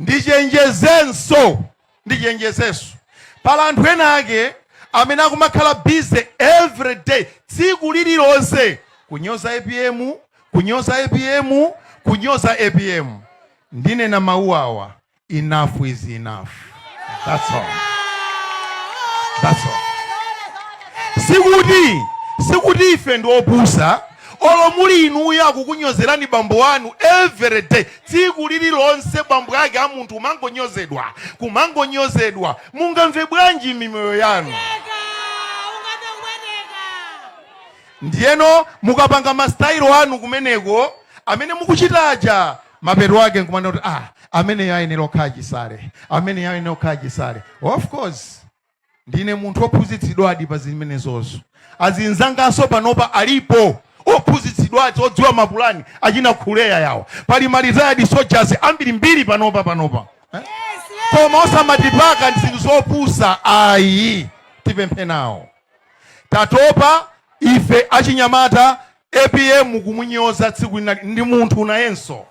ndichenjezenso pala anthu ena ake amene akumakhala busy every day tsiku lililonse kunyoza APM, kunyoza APM. Ndinena mawu awa, enough is enough. That's all. Sikuti ife ndiopusa olo muli inuyo akukunyozerani bambo wanu every day tsiku lililonse bambo yake a munthu kumangonyozedwa mungamve bwanji mimoyo yanu? Ndiyeno mukapanga mastailo anu kumeneko amene mukuchitaja mapeto ake nkumana kuti amene yayenera okhala chisale. Of course ndine munthu ophunzitsidwadi pa zimenezozo. Azinzanganso panopa alipo ophunzitsidwadi odziwa mapulani achina kuleya yawo. Pali retired soldiers ambiri panopa. Koma osamatipaka ndi zinthu zopusa ayi tipemphe nawo. Tatopa ife achinyamata APM kumunyoza tsiku ndi munthu nayenso.